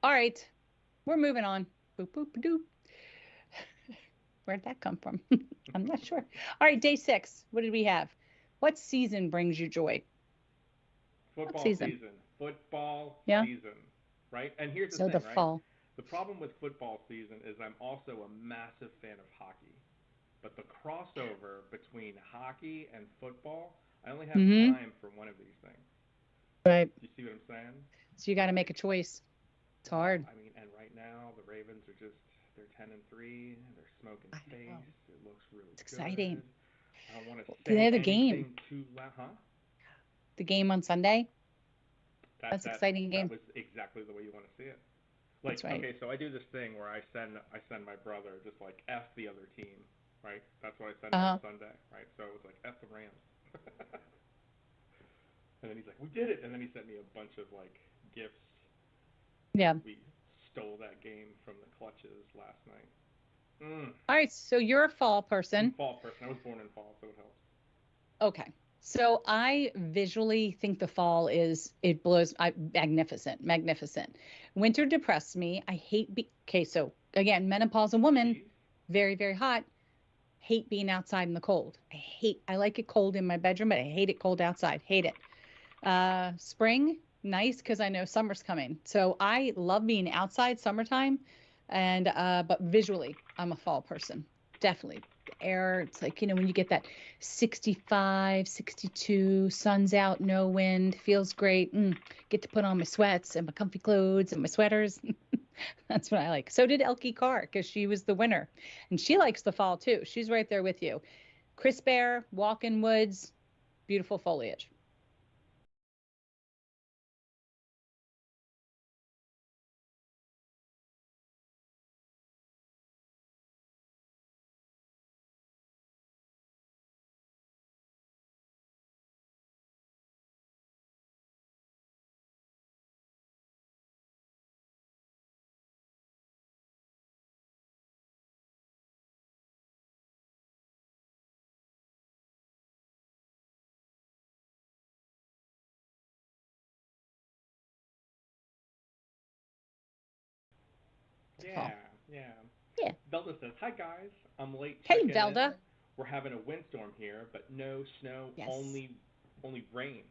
All right. We're moving on. Boop, boop, doop. Where'd that come from? I'm not sure. All right, day 6. What did we have? What season brings you joy? What Football season? season. Football Yeah. season. Right? And here's the So the thing, right? fall. The problem with football season is I'm also a massive fan of hockey. But the crossover between hockey and football, I only have Mm-hmm. time for one of these things. Right. You see what I'm saying? So you got to make a choice. It's Well, hard. I mean, and right now the Ravens are just they're 10-3. They're smoking I know. face. It looks really It's exciting. good. I don't want to They say have a game. anything too loud, huh? The game on Sunday. That That's an that exciting that game. was exactly the way you want to see it. That's Like, right. okay, so I do this thing where I send my brother just like f the other team, right? That's what I send him on Uh-huh. Sunday, right? So it was like f the Rams. And then he's like, "We did it!" And then he sent me a bunch of like gifts. Yeah. We stole that game from the clutches last night. Mm. All right. So you're a fall I'm person. a fall person. I was born in fall, so it helps. Okay. So I visually think the fall is it blows magnificent, magnificent. Winter depressed me. I hate okay, so again, menopausal woman, Cheese? very, very hot. Hate being outside in the cold. I like it cold in my bedroom, but I hate it cold outside. Hate it. Spring, nice because I know summer's coming. So I love being outside summertime, and but visually, I'm a fall person. Definitely. The air, it's like, when you get that 65, 62, sun's out, no wind, feels great. Get to put on my sweats and my comfy clothes and my sweaters. That's what I like. So did Elkie Carr because she was the winner. And she likes the fall too. She's right there with you. Crisp air, walk in woods, beautiful foliage. The Yeah, fall. yeah. Yeah. Velda says, "Hi guys, I'm late Hey, checking in. Velda. We're having a windstorm here, but no snow, Yes. only rain.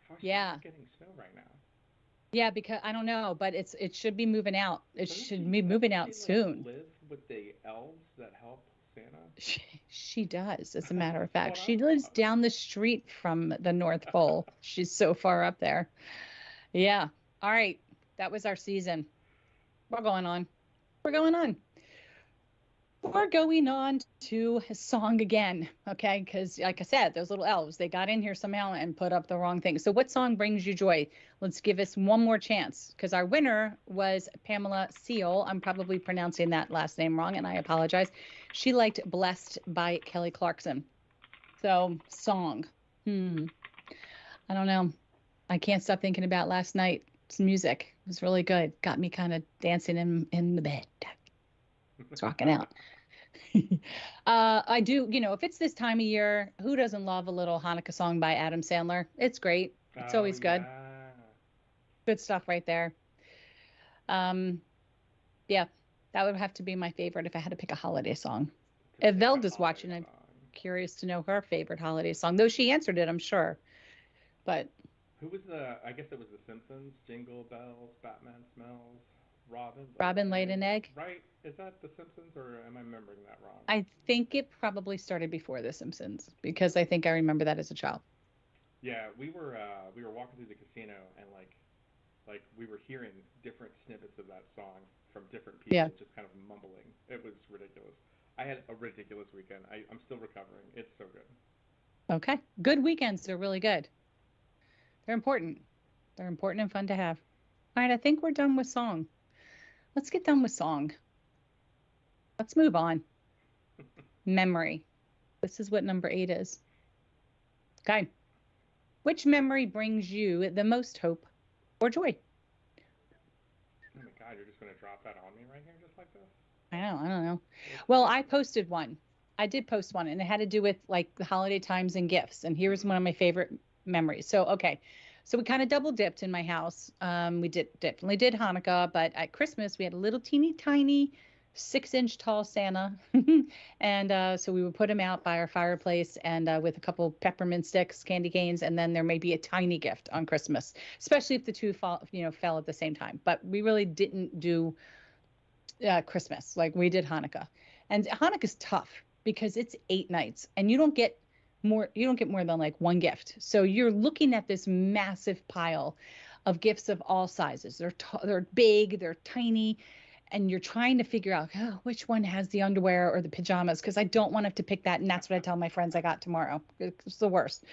How are you Yeah. not getting snow right now? Yeah, because I don't know, but it should be moving out. It should be moving Doesn't out she like soon. live with the elves that help Santa? She does, as a matter of That's fact. what I She lives thought. down the street from the North Pole. She's so far up there. Yeah. All right. That was our season. We're going on. We're going on. We're going on to a song again, okay? Because, like I said, those little elves, they got in here somehow and put up the wrong thing. So, what song brings you joy? Let's give us one more chance because our winner was Pamela Seal. I'm probably pronouncing that last name wrong, and I apologize. She liked Blessed by Kelly Clarkson. So, song. Hmm. I don't know. I can't stop thinking about last night's music. It was really good. Got me kind of dancing in the bed. It's rocking out. I do, if it's this time of year, who doesn't love a little Hanukkah song by Adam Sandler? It's great. It's Oh always good. yeah. Good stuff right there. Um, yeah, that would have to be my favorite if I had to pick a holiday song. To If pick a Velda's holiday watching, I'm song. curious to know her favorite holiday song, though she answered it, I'm sure. But Who was the? I guess it was The Simpsons. Jingle bells, Batman smells, Robin laid Robin an laid egg. an egg. Right? Is that The Simpsons or am I remembering that wrong? I think it probably started before The Simpsons because I think I remember that as a child. Yeah, we were walking through the casino and like we were hearing different snippets of that song from different Yeah. people just kind of mumbling. It was ridiculous. I had a ridiculous weekend. I'm still recovering. It's so good. Okay. Good weekends are really good. They're important. They're important and fun to have. All right, I think we're done with song. Let's get done with song. Let's move on. Memory. This is what number 8 is. Okay. Which memory brings you the most hope or joy? Oh my god, you're just gonna drop that on me right here just like this? I don't know. Let's Well, I see. posted one. I did post one, and it had to do with like the holiday times and gifts. And here's one of my favorite memories. So, okay. So we kind of double dipped in my house. We definitely did Hanukkah, but at Christmas we had a little teeny tiny 6-inch tall Santa, and so we would put him out by our fireplace and with a couple peppermint sticks, candy canes, and then there may be a tiny gift on Christmas, especially if the two fell at the same time. But we really didn't do Christmas like we did Hanukkah, and Hanukkah's tough because it's 8 nights, and you don't get more than like one gift. So you're looking at this massive pile of gifts of all sizes. They're big, they're tiny, and you're trying to figure out which one has the underwear or the pajamas because I don't want to have to pick that. And that's what I tell my friends I got tomorrow. It's the worst.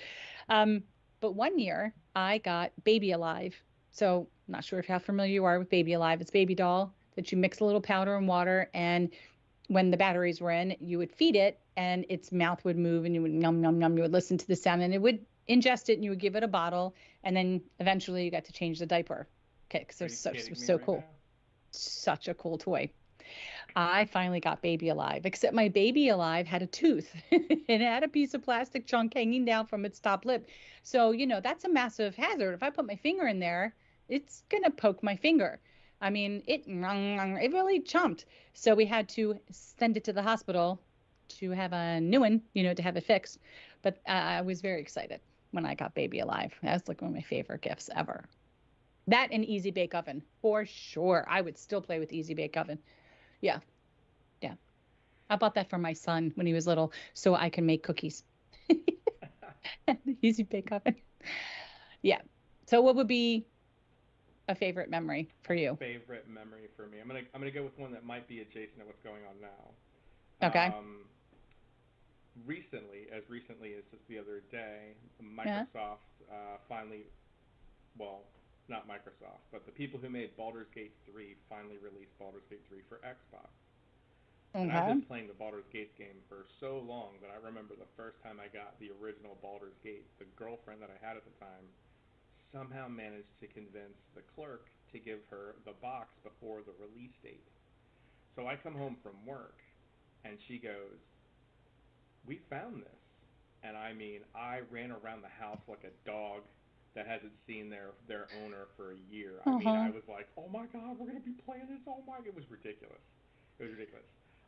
But one year I got Baby Alive. So I'm not sure if how familiar you are with Baby Alive. It's baby doll that you mix a little powder and water, and when the batteries were in, you would feed it and its mouth would move and you would num num num. You would listen to the sound and it would ingest it and you would give it a bottle, and then eventually you got to change the diaper. Okay, because they're so right cool. now? Such a cool toy. I finally got Baby Alive, except my Baby Alive had a tooth. It had a piece of plastic chunk hanging down from its top lip. So, that's a massive hazard. If I put my finger in there, it's going to poke my finger. I mean, it really chumped. So we had to send it to the hospital to have a new one, to have it fixed. But I was very excited when I got Baby Alive. That's like one of my favorite gifts ever. That and Easy Bake Oven, for sure. I would still play with Easy Bake Oven. Yeah, yeah. I bought that for my son when he was little so I can make cookies. Easy Bake Oven. Yeah. So what would be a favorite memory for you? Favorite memory for me. I'm gonna go with one that might be adjacent to what's going on now. Okay. Recently as just the other day, Yeah. Microsoft finally, well, not Microsoft, but the people who made Baldur's Gate 3 finally released Baldur's Gate 3 for Xbox. And I've Okay. been playing the Baldur's Gate game for so long that I remember the first time I got the original Baldur's Gate, the girlfriend that I had at the time somehow managed to convince the clerk to give her the box before the release date. So I come home from work and she goes, "We found this." And I mean, I ran around the house like a dog that hasn't seen their owner for a year. I mean, I Uh-huh. was like, "Oh my God, we're gonna be playing this! Oh my!" It was ridiculous. It was ridiculous.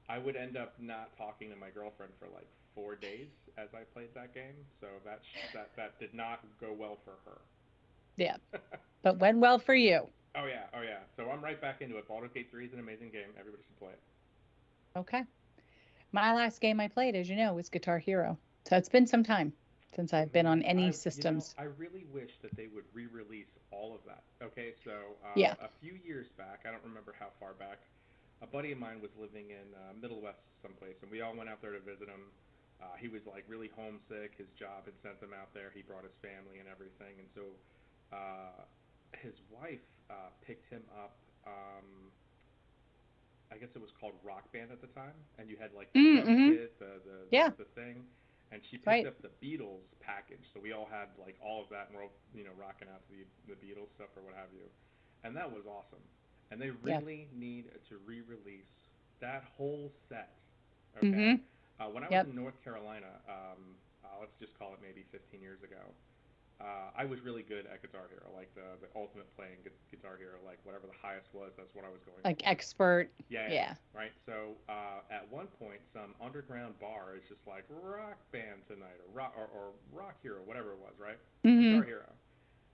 I would end up not talking to my girlfriend for like 4 days as I played that game, so that did not go well for Yeah. her. But went well for you. Oh yeah, oh yeah. So I'm right back into it. Baldur's Gate 3 is an amazing game. Everybody should play it. Okay. My last game I played, as you know, was Guitar Hero. So it's been some time since I've been on Man, any systems. I really wish that they would re-release all of that. Okay, so Yeah. a few years back, I don't remember how far back, a buddy of mine was living in Middle West someplace, and we all went out there to visit him. He was like really homesick. His job had sent him out there. He brought his family and everything, and so his wife picked him up. I guess it was called Rock Band at the time, and you had like the drum Mm-hmm. kit, Yeah. the thing, and she picked Right. up the Beatles package. So we all had like all of that, and we're all rocking out to the Beatles stuff or what have you, and that was awesome. And they Yeah. really need to re-release that whole set. Okay, Mm-hmm. when I was Yep. in North Carolina, let's just call it maybe 15 years ago, I was really good at Guitar Hero, like the ultimate playing Guitar Hero, like whatever the highest was, that's what I was going Like for. expert. Yeah, yeah, Yeah. right. So at one point, some underground bar is just like Rock Band tonight, or Rock Hero, whatever it was, right? Guitar Mm-hmm. Hero.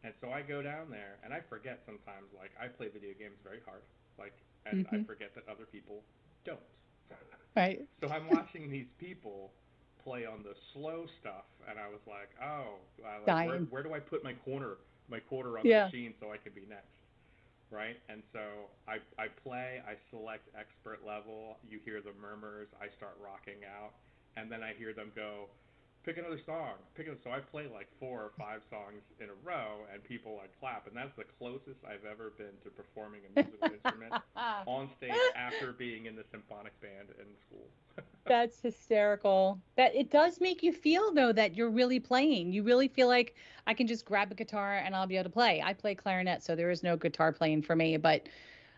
And so I go down there, and I forget sometimes, like I play video games very hard, like, and I Mm-hmm. forget that other people don't. Right. So I'm watching these people play on the slow stuff, and I was like, oh, like Dying. where do I put my quarter on the Yeah. machine so I can be next, right? And so I play, I select expert level. You hear the murmurs, I start rocking out, and then I hear them go, pick another song. So I play like 4 or 5 songs in a row, and people like clap, and that's the closest I've ever been to performing a musical instrument on stage after being in the symphonic band in school. That's hysterical. That it does make you feel though that you're really playing. You really feel like I can just grab a guitar and I'll be able to play. I play clarinet, so there is no guitar playing for me, but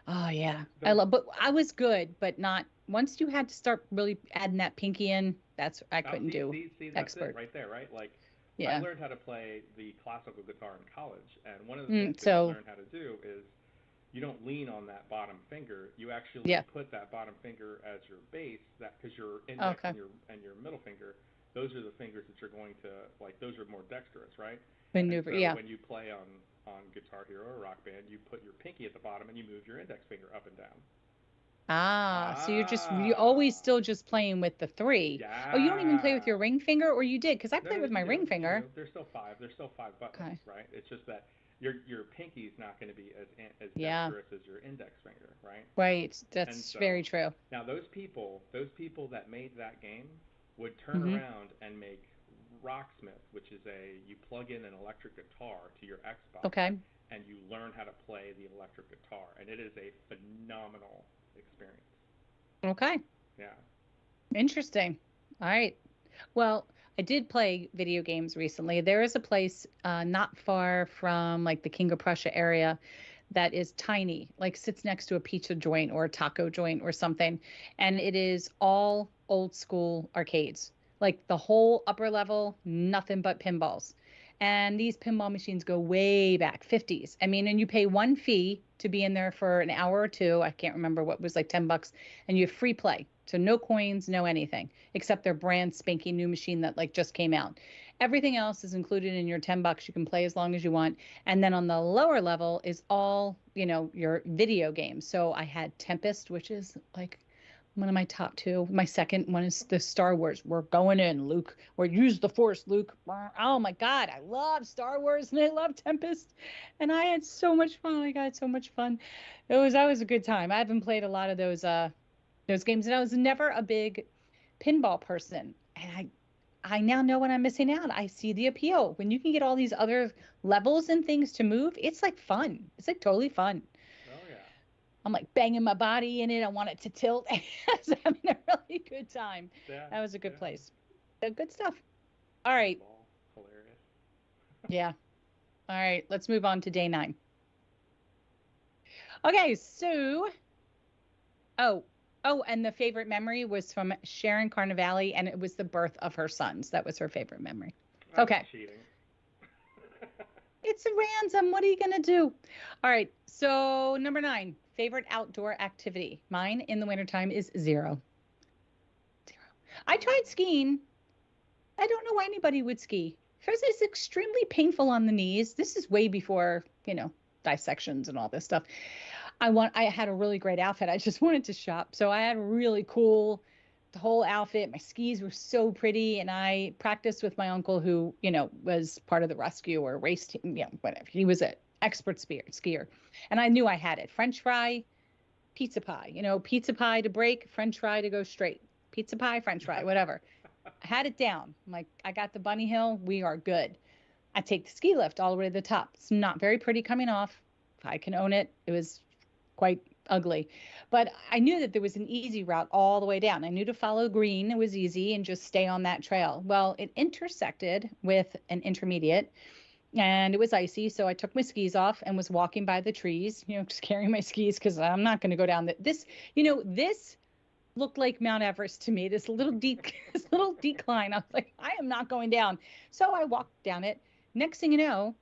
oh yeah. I Those love but I was good, but not once you had to start really adding that pinky in, I Oh, couldn't do see, that's it expert. right there, right? Like, Yeah. learned how to play the classical guitar in college, and one of the things that you learn how to do is you don't lean on that bottom finger. You actually put that bottom finger as your bass, that because your index and your middle finger, those are the fingers that you're going to like. Those are more dexterous, right? Maneuver. So when you play on Guitar Hero or Rock Band, you put your pinky at the bottom and you move your index finger up and down. So you're always still just playing with the 3. Yeah. Oh, you don't even play with your ring finger, or you did? Because I played with my ring finger. There's still 5. There's still 5 buttons, right? It's just that your pinky's not going to be as dexterous as your index finger, right? Right. That's very true. Now those people that made that game would turn around and make Rocksmith, which is you plug in an electric guitar to your Xbox. Okay. And you learn how to play the electric guitar, and it is a phenomenal experience. Okay. Yeah. Interesting. All right. Well, I did play video games recently. There is a place not far from like the King of Prussia area that is tiny, like sits next to a pizza joint or a taco joint or something. And it is all old school arcades, like the whole upper level, nothing but pinballs. And these pinball machines go way back, 50s. I mean, and you pay one fee to be in there for an hour or two. I can't remember what was like $10, and you have free play. So no coins, no anything, except their brand spanking new machine that like just came out. Everything else is included in your $10. You can play as long as you want. And then on the lower level is all, your video games. So I had Tempest, which is like one of my top 2. My second one is the Star Wars. We're going in, Luke. Or use the Force, Luke. Oh my God, I love Star Wars and I love Tempest. And I had so much fun. I got so much fun. That was a good time. I haven't played a lot of those games, and I was never a big pinball person. And I now know when I'm missing out. I see the appeal. When you can get all these other levels and things to move, it's like fun. It's like totally fun. I'm like banging my body in it. I want it to tilt. I was having a really good time. Yeah, that was a good place. So good stuff. All right. Hilarious. Yeah. All right. Let's move on to day 9. Okay. So, and the favorite memory was from Sharon Carnevale, and it was the birth of her sons. That was her favorite memory. Okay. Cheating. It's random. What are you going to do? All right. So number 9, favorite outdoor activity. Mine in the wintertime is 0. I tried skiing. I don't know why anybody would ski. First, it's extremely painful on the knees. This is way before, dissections and all this stuff. I had a really great outfit. I just wanted to shop. So I had a really cool the whole outfit. My skis were so pretty, and I practiced with my uncle who, was part of the rescue or race team, whatever. He was an expert skier. And I knew I had it. French fry, pizza pie, pizza pie to break, French fry to go straight. Pizza pie, French fry, whatever. I had it down. I'm like, I got the bunny hill. We are good. I take the ski lift all the way to the top. It's not very pretty coming off. I can own it. It was quite ugly. But I knew that there was an easy route all the way down. I knew to follow green. It was easy and just stay on that trail. Well, it intersected with an intermediate and it was icy. So I took my skis off and was walking by the trees, just carrying my skis because I'm not going to go down this looked like Mount Everest to me, this little decline. I was like, I am not going down. So I walked down it. Next thing you know,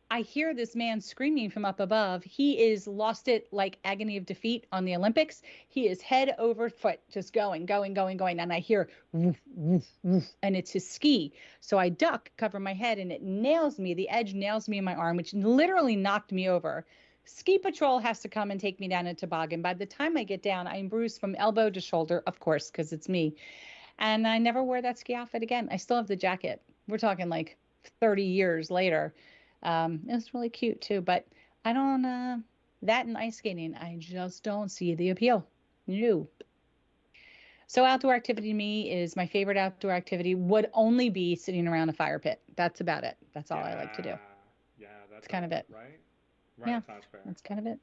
I hear this man screaming from up above. He is lost it like agony of defeat on the Olympics. He is head over foot, just going. And I hear woof, woof, woof, and it's his ski. So I duck, cover my head, and it nails me. The edge nails me in my arm, which literally knocked me over. Ski patrol has to come and take me down a toboggan. By the time I get down, I'm bruised from elbow to shoulder, of course, because it's me. And I never wore that ski outfit again. I still have the jacket. We're talking like 30 years later. It was really cute too, but I don't, that and ice skating, I just don't see the appeal. No. So outdoor activity to me is my favorite outdoor activity would only be sitting around a fire pit. That's about it. That's all I like to do. Yeah, that's kind of it. Right? Yeah, sounds fair. That's kind of it.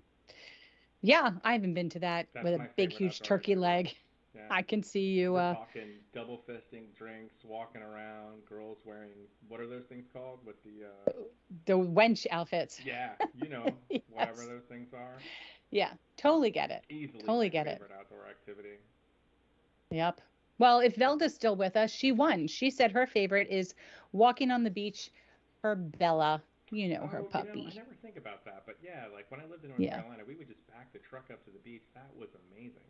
Yeah, I haven't been to that with a big, huge turkey leg. Yeah. I can see you. We're talking double fisting drinks, walking around, girls wearing, what are those things called with the wench outfits. Yeah, Yes. Whatever those things are. Yeah, totally get it. Easily totally my get favorite it. Outdoor activity. Yep. Well, if Velda's still with us, she won. She said her favorite is walking on the beach. Her Bella, her Oh, I puppy. never think about that, but yeah, like when I lived in North Yeah. Carolina, we would just back the truck up to the beach. That was amazing.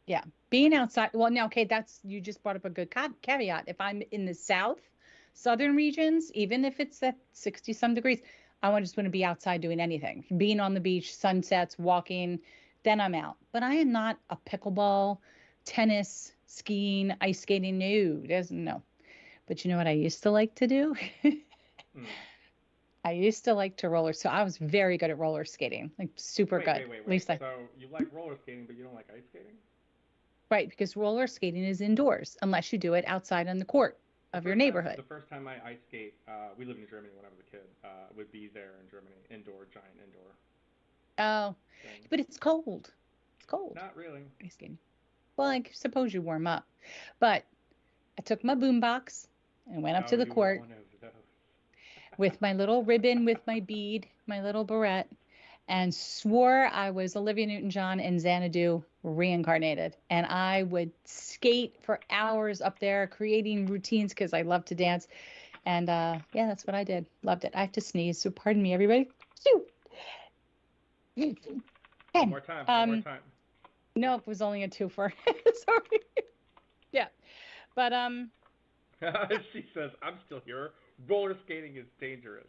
Yeah. Being outside. Well, now, okay, you just brought up a good caveat. If I'm in the southern regions, even if it's at 60 some degrees, just want to be outside doing anything. Being on the beach, sunsets, walking, then I'm out. But I am not a pickleball, tennis, skiing, ice skating. No, doesn't no. But you know what I used to like to do? Mm. I used to like to roller. So I was very good at roller skating, like super Wait, good. wait, wait, At wait. least I, So you like roller skating, but you don't like ice skating? right, because roller skating is indoors unless you do it outside on the court The of your first time, neighborhood. the first time I ice skate, we lived in Germany when I was a kid. Would be there in Germany, indoor, giant indoor Oh, thing. but it's cold. It's cold. Not really. Ice skating. Well, I suppose you warm up. But I took my boombox and went up to Oh, the you were court one of those. with my little ribbon, with my bead, my little barrette, and swore I was Olivia Newton-John and Xanadu reincarnated. And I would skate for hours up there, creating routines because I love to dance. And yeah, that's what I did. Loved it. I have to sneeze, so pardon me, everybody. One Okay. more time. One more time. No, it was only a twofer. Sorry. Yeah. But She says, "I'm still here. Roller skating is dangerous."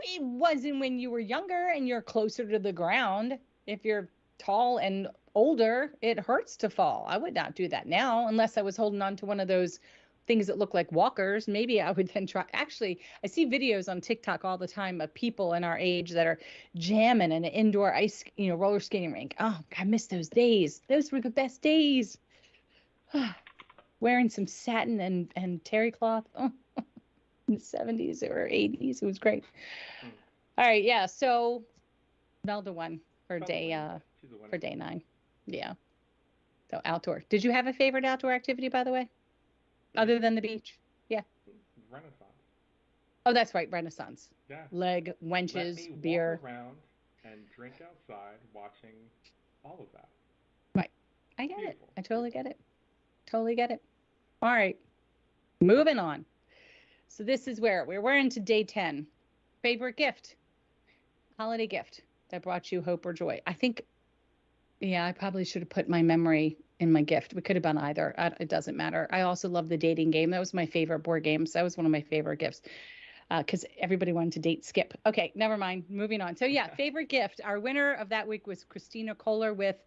it wasn't when you were younger and you're closer to the ground. If you're tall and older, it hurts to fall. I would not do that now unless I was holding on to one of those things that look like walkers. Maybe I would then try. Actually, I see videos on TikTok all the time of people in our age that are jamming in an indoor roller skating rink. Oh, I miss those days. Those were the best days. Wearing some satin and terry cloth. Oh, in the 70s or 80s. It was great. Mm. All right, yeah. So Melda won for Probably. day She's a winner. for day 9. Yeah. So outdoor. Did you have a favorite outdoor activity, by the way, other than the beach? Yeah. Renaissance. Oh, that's right. Renaissance. Yeah. Leg, Let wenches, me beer. walk around and drink outside watching all of that. Right. I get it. Beautiful. I totally get it. Totally get it. All right. Moving on. So this is where we're into day 10. Favorite gift. Holiday gift that brought you hope or joy. I think, yeah, I probably should have put my memory in my gift. We could have done either. It doesn't matter. I also love the dating game. That was my favorite board game. So that was one of my favorite gifts because everybody wanted to date Skip. Okay, never mind. Moving on. So yeah, favorite gift. Our winner of that week was Christina Kohler with,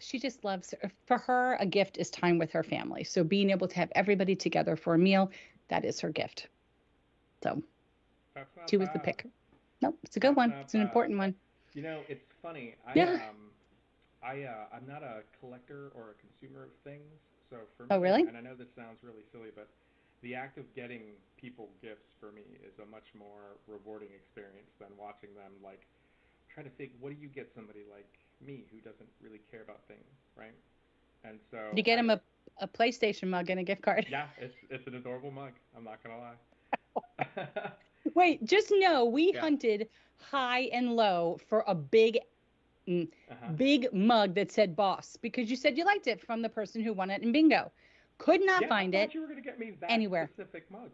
she just loves, for her, a gift is time with her family. So being able to have everybody together for a meal, that is her gift. So she was the pick. Nope, it's a good one. It's an important one. It's funny. I'm not a collector or a consumer of things. So for me, Oh, really? and I know this sounds really silly, but the act of getting people gifts for me is a much more rewarding experience than watching them like try to think, what do you get somebody like me who doesn't really care about things, right? And so You get him a PlayStation mug and a gift card. Yeah, it's an adorable mug. I'm not gonna lie. Wait, just know we Yeah. hunted high and low for a big mug that said boss because you said you liked it from the person who won it in bingo. Could not find I it thought you were gonna get me that anywhere. specific mug.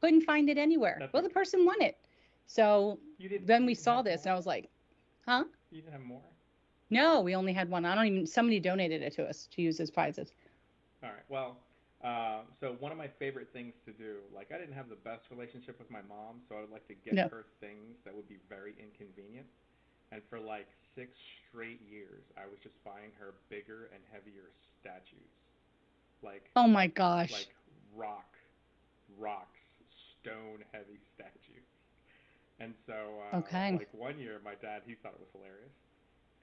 Couldn't find it anywhere. That's well, okay. the person won it. So then we saw this and I was more? like, huh? You didn't have more? No, we only had one. Somebody donated it to us to use as prizes. All right. Well, so one of my favorite things to do, like I didn't have the best relationship with my mom, so I would like to get her things that would be very inconvenient. And for like 6 straight years, I was just buying her bigger and heavier statues. Like, oh my gosh. Like rocks, stone heavy statues. And so, like one year, my dad, he thought it was hilarious.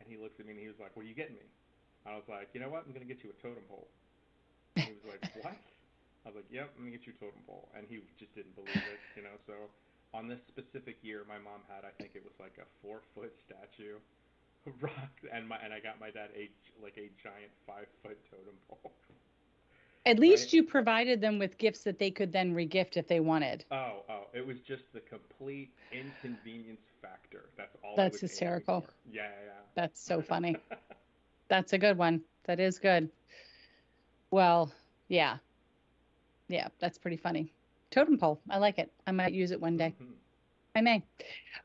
And he looked at me and he was like, "What are you getting me?" I was like, "You know what? I'm going to get you a totem pole." And he was like, "What?" I was like, "Yep, I'm going to get you a totem pole." And he just didn't believe it. So on this specific year, my mom had, I think it was like a 4-foot statue rock, and I got my dad a giant 5-foot totem pole. At least you provided them with gifts that they could then regift if they wanted. Oh, it was just the complete inconvenience factor. That's all. That's hysterical. Yeah. That's so funny. That's a good one. That is good. Well, yeah. Yeah, that's pretty funny. Totem pole. I like it. I might use it one day. Hmm. I may.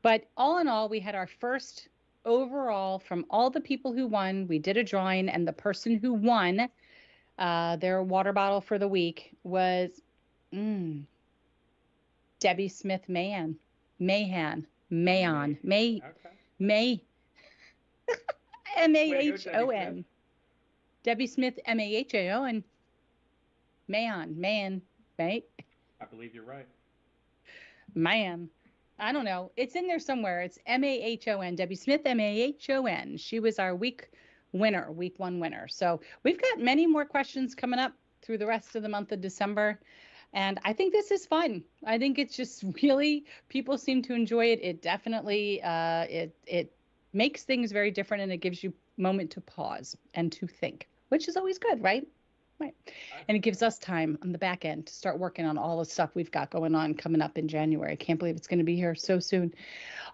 But all in all, we had our first overall from all the people who won. We did a drawing, and the person who won their water bottle for the week was mm, Debbie Smith Mahan. Mahan. May. Mayon. Okay. May. Way to go, Debbie Smith. Mahon. Debbie Smith Mahon. Mayon. Man. Right? I believe you're right. Man. I don't know. It's in there somewhere. It's Mahon. Debbie Smith Mahon. She was our week one winner. So we've got many more questions coming up through the rest of the month of December. And I think this is fun. I think it's just really people seem to enjoy it. It definitely it makes things very different, and it gives you a moment to pause and to think, which is always good, right? Right. And it gives us time on the back end to start working on all the stuff we've got going on coming up in January. I can't believe it's going to be here so soon.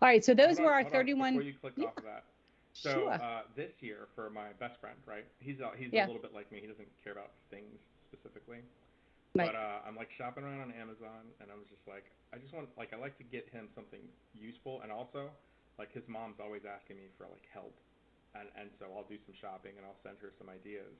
All right, so those were our Hold on, 31. before you click Yeah, off of that. So sure. this year for my best friend, right? He's a Yeah, little bit like me. He doesn't care about things specifically. right. But I'm like shopping around on Amazon, and I was just like, I just want like I like to get him something useful, and also like his mom's always asking me for like help, and so I'll do some shopping and I'll send her some ideas.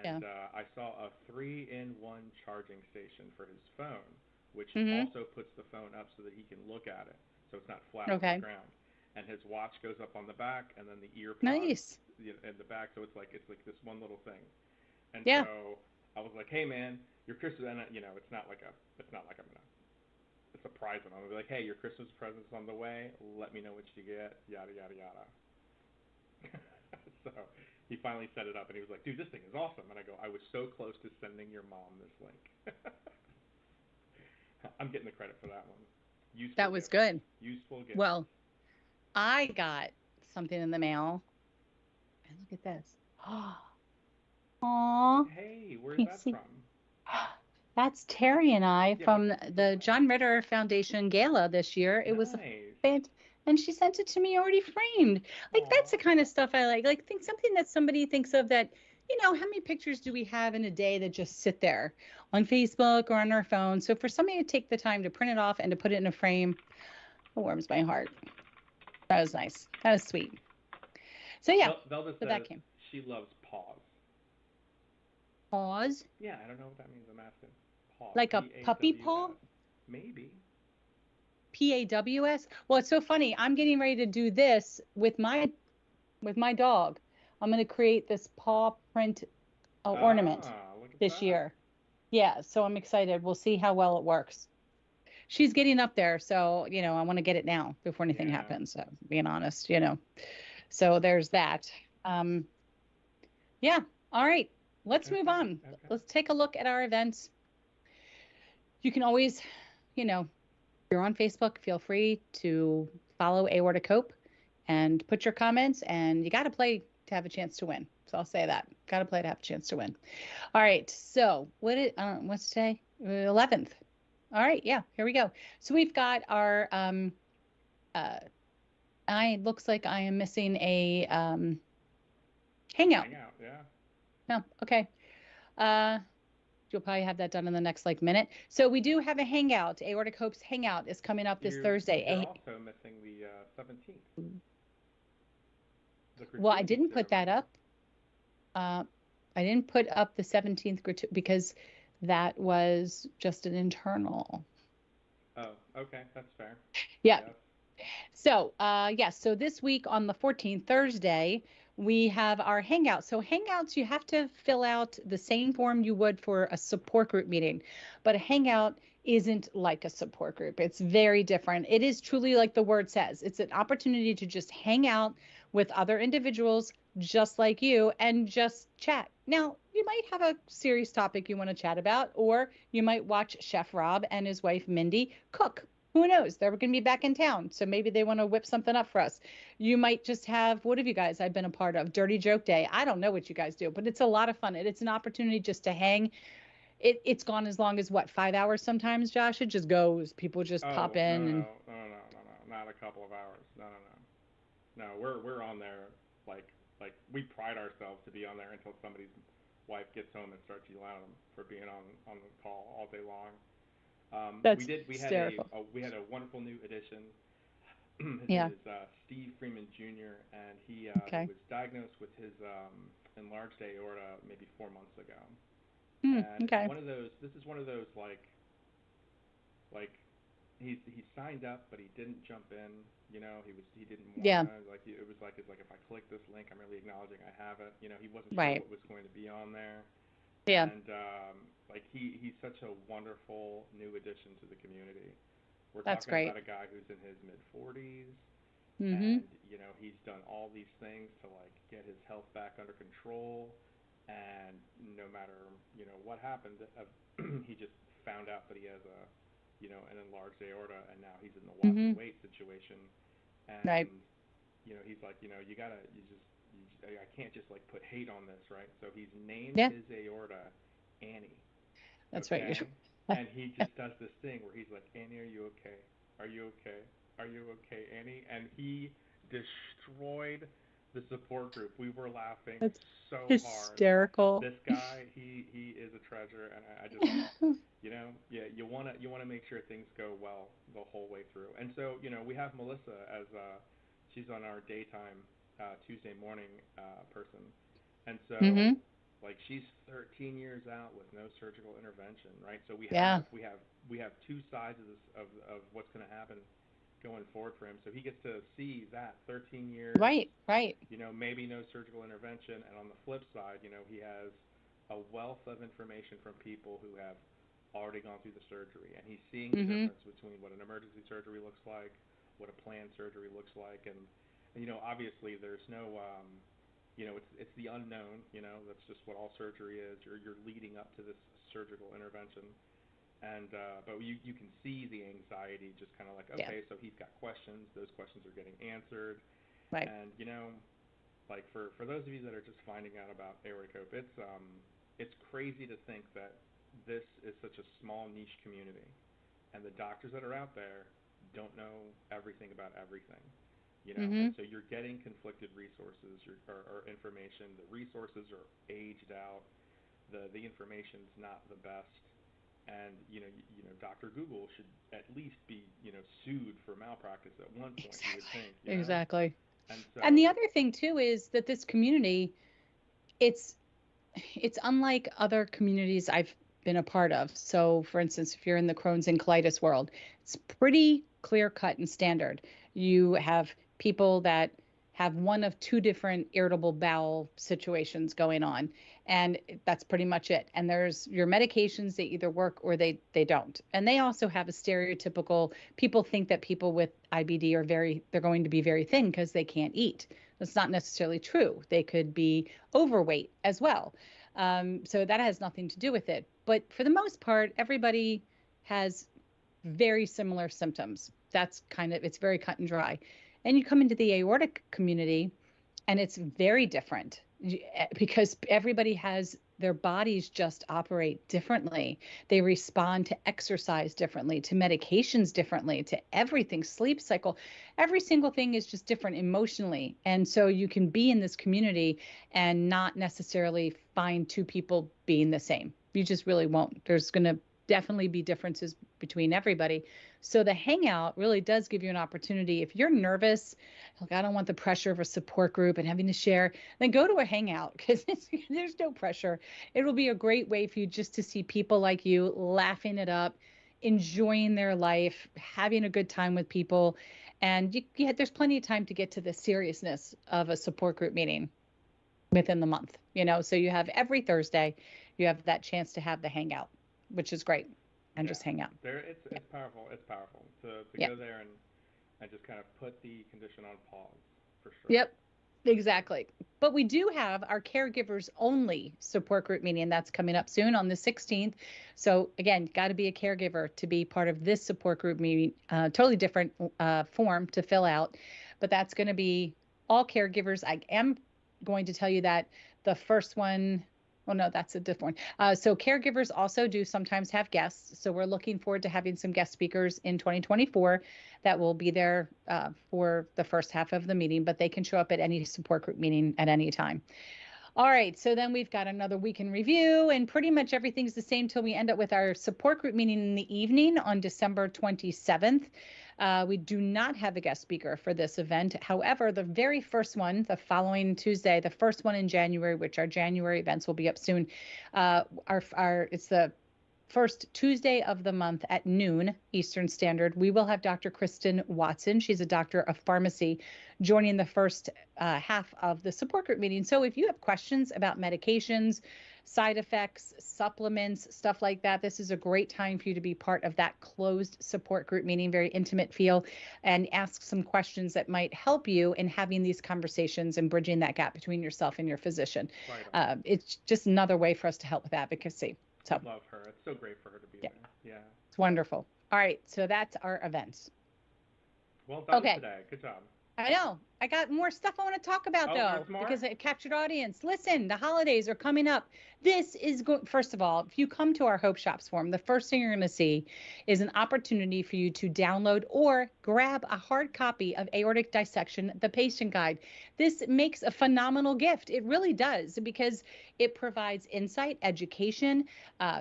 Yeah. And I saw a 3-in-1 charging station for his phone, which Mm-hmm. also puts the phone up so that he can look at it, so it's not flat on the Okay. ground. And his watch goes up on the back, and then the ear pods Nice. in the back, so it's like this one little thing. And Yeah. so I was like, hey man, your Christmas, and it's not like I'm gonna surprise him. I'm gonna be like, hey, your Christmas present's on the way. Let me know what you get. Yada yada yada. So he finally set it up, and he was like, dude, this thing is awesome. And I go, I was so close to sending your mom this link. I'm getting the credit for that one. Useful That was gift. good. Useful gift. Well, I got something in the mail. And look at this. Aw. Hey, where's You that see? from? That's Terry and I Yeah, from the what? John Ritter Foundation Gala this year. It was a Nice. and she sent it to me already framed. Like that's the Aw. kind of stuff I like. Like think something that somebody thinks of that, how many pictures do we have in a day that just sit there on Facebook or on our phone? So for somebody to take the time to print it off and to put it in a frame, it warms my heart. That was nice. That was sweet. So yeah, Velda so that says came. she loves pause. Pause. Yeah, I don't know what that means. I'm asking. Pause. Like a puppy paw? Paws. Maybe. PAWS. Well, it's so funny. I'm getting ready to do this with my dog. I'm going to create this paw print ornament Look at this that. year. Yeah, so I'm excited. We'll see how well it works. She's getting up there, so I want to get it now before anything Yeah. happens. So being honest. So there's that. Um, yeah. All right. Let's move Okay. on. Okay. Let's take a look at our events. You can always, you know, if you're on Facebook, feel free to follow Aortic Hope and put your comments. And you got to play to have a chance to win. So I'll say that. Got to play to have a chance to win. All right. So what's today? 11th. All right. Yeah. Here we go. So we've got our uh, I looks like I am missing a hangout. Hangout. Yeah. No. Okay. Uh, you'll probably have that done in the next minute. So we do have a hangout. Aortic Hope's hangout is coming up this You're Thursday. also missing the 17th. The Well, I gratuity didn't put that ceremony. up. Uh, I didn't put up the 17th because that was just an internal. Oh, okay, that's fair. I Yeah. guess. So, yes. So this week on the 14th, Thursday, we have our hangout. So hangouts, you have to fill out the same form you would for a support group meeting, but a hangout isn't like a support group. It's very different. It is truly like the word says. It's an opportunity to just hang out with other individuals just like you and just chat. Now, you might have a serious topic you want to chat about, or you might watch Chef Rob and his wife Mindy cook. Who knows? They're going to be back in town. So maybe they want to whip something up for us. You might just have, what have you guys I've been a part of? Dirty Joke Day. I don't know what you guys do, but it's a lot of fun. It's an opportunity just to hang. It's gone as long as what, 5 hours sometimes, Josh? It just goes. People just pop Oh, no, in no, and no, no, no, no, no, not a couple of hours. No, no, no. No, we're on there like we pride ourselves to be on there until somebody's wife gets home and starts yelling at him for being on the call all day long. That's We hysterical. had a wonderful new addition. His name Yeah. is Steve Freeman Jr. and he Okay. was diagnosed with his enlarged aorta maybe 4 months ago. And Okay. this is one of those like he signed up but he didn't jump in. He didn't Yeah. wanna like it was like it's like if I click this link, I'm really acknowledging I have it. He wasn't sure Right. what was going to be on there. Yeah. And like he's such a wonderful new addition to the community. We're That's talking great. about a guy who's in his mid 40s, Mm-hmm. and he's done all these things to like get his health back under control. And no matter what happened, he just found out that he has an enlarged aorta, and now he's in the watch Mm-hmm. and wait situation. Right. And he's like, I can't just like put hate on this, right? So he's named Yeah. his aorta Annie, That's right. okay? And he just does this thing where he's like, Annie, are you okay? Are you okay? Are you okay, Annie? And he destroyed the support group. We were laughing That's so hard. hysterical. This guy, he is a treasure, and I just, yeah, you wanna make sure things go well the whole way through. And so, we have Melissa as she's on our daytime Tuesday morning person, and so Mm-hmm. like she's 13 years out with no surgical intervention, right? So Yeah. we have two sides of this of what's going to happen going forward for him. So he gets to see that 13 years, Right. Right. maybe no surgical intervention, and on the flip side, he has a wealth of information from people who have already gone through the surgery, and he's seeing the Mm-hmm. difference between what an emergency surgery looks like, what a planned surgery looks like, and obviously there's no it's the unknown. That's just what all surgery is. You're leading up to this surgical intervention, and but you can see the anxiety, just kind of like, Yeah. okay, so he's got questions. Those questions are getting answered, Right. and like for those of you that are just finding out about Aortic Hope, it's crazy to think that this is such a small niche community, and the doctors that are out there don't know everything about everything. Mm-hmm. And so you're getting conflicted resources or information. The resources are aged out. The information's not the best, and Dr. Google should at least be sued for malpractice at one point. You would Exactly. think. Exactly. And And the so other thing too is that this community, it's it's unlike other communities I've been a part of. So, for instance, if you're in the Crohn's and colitis world, it's pretty clear cut and standard. You have people that have one of two different irritable bowel situations going on, and that's pretty much it. And there's your medications, they either work or they don't. And they also have a stereotypical, people think that people with IBD are they're going to be very thin because they can't eat. That's not necessarily true. They could be overweight as well. So that has nothing to do with it. But for the most part, everybody has very similar symptoms. It's very cut and dry. And you come into the aortic community, and it's very different because everybody has their bodies just operate differently. They respond to exercise differently, to medications differently, to everything, sleep cycle. Every single thing is just different emotionally. And so you can be in this community and not necessarily find two people being the same. You just really won't. There's going to definitely be differences between everybody. So the hangout really does give you an opportunity. If you're nervous, like I don't want the pressure of a support group and having to share, then go to a hangout because there's no pressure. It'll be a great way for you just to see people like you laughing it up, enjoying their life, having a good time with people. And there's plenty of time to get to the seriousness of a support group meeting within the month, So you have every Thursday, you have that chance to have the hangout, which is great, and yeah, just hang out. it's powerful. It's powerful to Yeah. go there and just kind of put the condition on pause for sure. Yep, exactly. But we do have our caregivers only support group meeting that's coming up soon on the 16th. So again, got to be a caregiver to be part of this support group meeting. Totally different form to fill out, but that's going to be all caregivers. I am going to tell you that the first one, well, no, that's a different one. So caregivers also do sometimes have guests. So we're looking forward to having some guest speakers in 2024 that will be there for the first half of the meeting, but they can show up at any support group meeting at any time. All right, so then we've got another week in review, and pretty much everything's the same till we end up with our support group meeting in the evening on December 27th. We do not have a guest speaker for this event. However, the very first one, the following Tuesday, the first one in January, which our January events will be up soon, it's the first Tuesday of the month at noon Eastern Standard. We will have Dr. Kristen Watson. She's a doctor of pharmacy joining the first half of the support group meeting. So if you have questions about medications, side effects, supplements, stuff like that, this is a great time for you to be part of that closed support group meeting, very intimate feel, and ask some questions that might help you in having these conversations and bridging that gap between yourself and your physician. Right. It's just another way for us to help with advocacy. So love her. It's so great for her to be there. Yeah. It's wonderful. All right, so that's our events. Well done today. Good job. I know. I got more stuff I want to talk about though, because it captured audience. Listen, the holidays are coming up. This is going, first of all, if you come to our Hope Shops forum, the first thing you're going to see is an opportunity for you to download or grab a hard copy of Aortic Dissection, the patient guide. This makes a phenomenal gift. It really does, because it provides insight, education,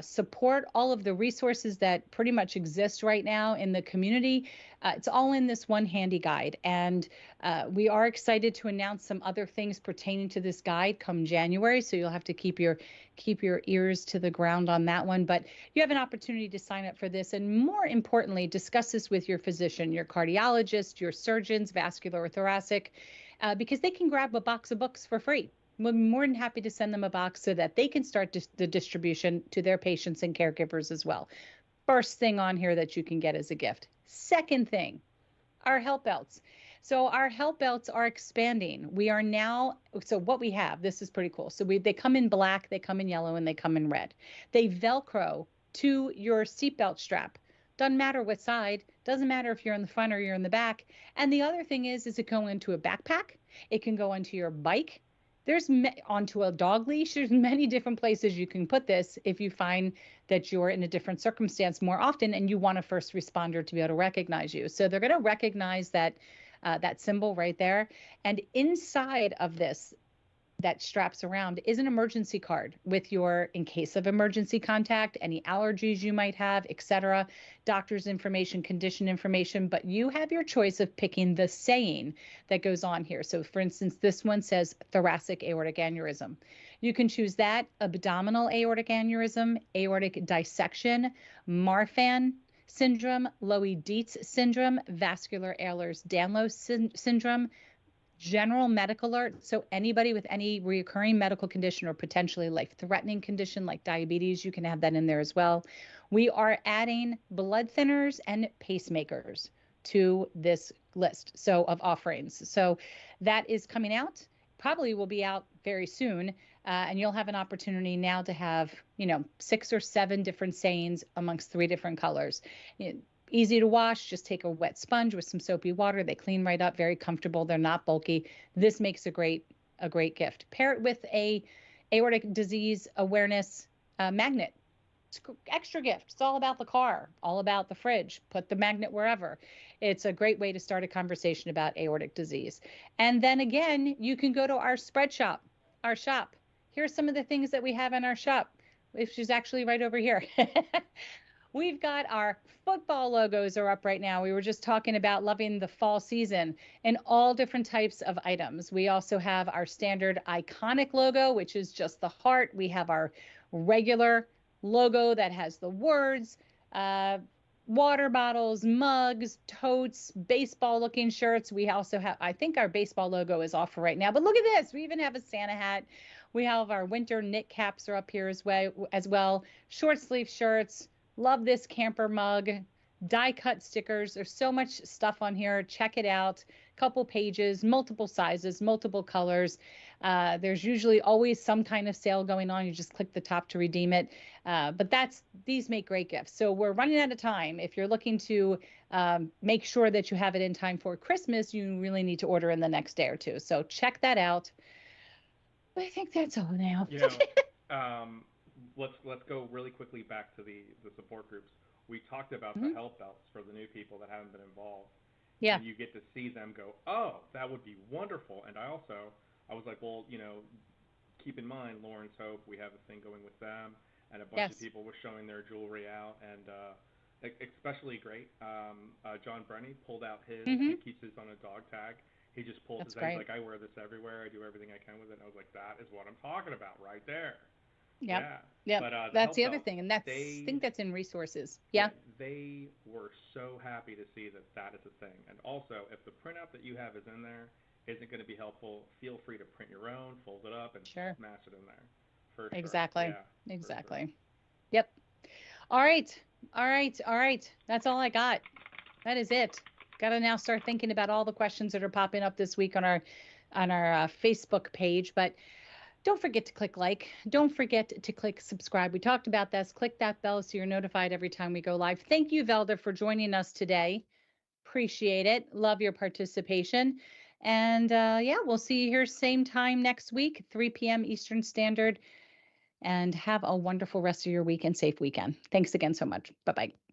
support, all of the resources that pretty much exist right now in the community. It's all in this one handy guide. And we are excited to announce some other things pertaining to this guide come January. So you'll have to keep your ears to the ground on that one. But you have an opportunity to sign up for this. And more importantly, discuss this with your physician, your cardiologist, your surgeons, vascular or thoracic, because they can grab a box of books for free. We'll be more than happy to send them a box so that they can start the distribution to their patients and caregivers as well. First thing on here that you can get as a gift. Second thing, our help belts. So our help belts are expanding. We are now, so what we have, this is pretty cool. So they come in black, they come in yellow, and they come in red. They Velcro to your seatbelt strap. Doesn't matter what side, doesn't matter if you're in the front or you're in the back. And the other thing is it can go into a backpack. It can go onto your bike. There's onto a dog leash. There's many different places you can put this if you find that you're in a different circumstance more often and you want a first responder to be able to recognize you. So they're going to recognize that that symbol right there. And inside of this, that straps around is an emergency card with your, in case of emergency contact, any allergies you might have, etc., doctor's information, condition information, but you have your choice of picking the saying that goes on here. So for instance, this one says thoracic aortic aneurysm. You can choose that, abdominal aortic aneurysm, aortic dissection, Marfan syndrome, Loeys-Dietz syndrome, vascular Ehlers-Danlos syndrome, general medical alert. So anybody with any recurring medical condition or potentially life-threatening condition like diabetes, you can have that in there as well. We are adding blood thinners and pacemakers to this list of offerings. So that is coming out, probably will be out very soon. And you'll have an opportunity now to have, 6 or 7 different sayings amongst 3 different colors. Easy to wash, just take a wet sponge with some soapy water. They clean right up, very comfortable. They're not bulky. This makes a great gift. Pair it with a aortic disease awareness magnet. It's extra gift. It's all about the car, all about the fridge. Put the magnet wherever. It's a great way to start a conversation about aortic disease. And then again, you can go to our spread shop, our shop. Here's some of the things that we have in our shop, which is actually right over here. We've got our football logos are up right now. We were just talking about loving the fall season and all different types of items. We also have our standard iconic logo, which is just the heart. We have our regular logo that has the words, water bottles, mugs, totes, baseball looking shirts. We also have, I think our baseball logo is off for right now, but look at this. We even have a Santa hat. We have our winter knit caps are up here as well. Short sleeve shirts. Love this camper mug, die cut stickers. There's so much stuff on here. Check it out. Couple pages, multiple sizes, multiple colors. There's usually always some kind of sale going on. You just click the top to redeem it. But these make great gifts. So we're running out of time. If you're looking to make sure that you have it in time for Christmas, you really need to order in the next day or two. So check that out. But I think that's all now. Let's go really quickly back to the support groups. We talked about the help belts for the new people that haven't been involved. Yeah. And you get to see them go, oh, that would be wonderful. And I was like, well, keep in mind, Lauren's Hope, we have a thing going with them, and a bunch of Yes. people were showing their jewelry out, and especially great. John Brenny pulled out his. Mm-hmm. He keeps his on a dog tag. He just pulled That's his out. He's great. like, I wear this everywhere. I do everything I can with it. And I was like, that is what I'm talking about right there. Yep. Yeah. Yep. But the That's help the other belt, thing. And I they think that's in resources. yeah, Yeah. they were so happy to see that that is a thing. And also, if the printout that you have is in there isn't going to be helpful, feel free to print your own, fold it up, and Sure. smash it in there. For sure. Exactly. Yeah, for sure. Exactly. Yep. All right. All right. All right. That's all I got. That is it. Got to now start thinking about all the questions that are popping up this week on our Facebook page. But don't forget to click like. Don't forget to click subscribe. We talked about this. Click that bell so you're notified every time we go live. Thank you, Velda, for joining us today. Appreciate it. Love your participation. And yeah, we'll see you here same time next week, 3 p.m. Eastern Standard. And have a wonderful rest of your week and safe weekend. Thanks again so much. Bye bye.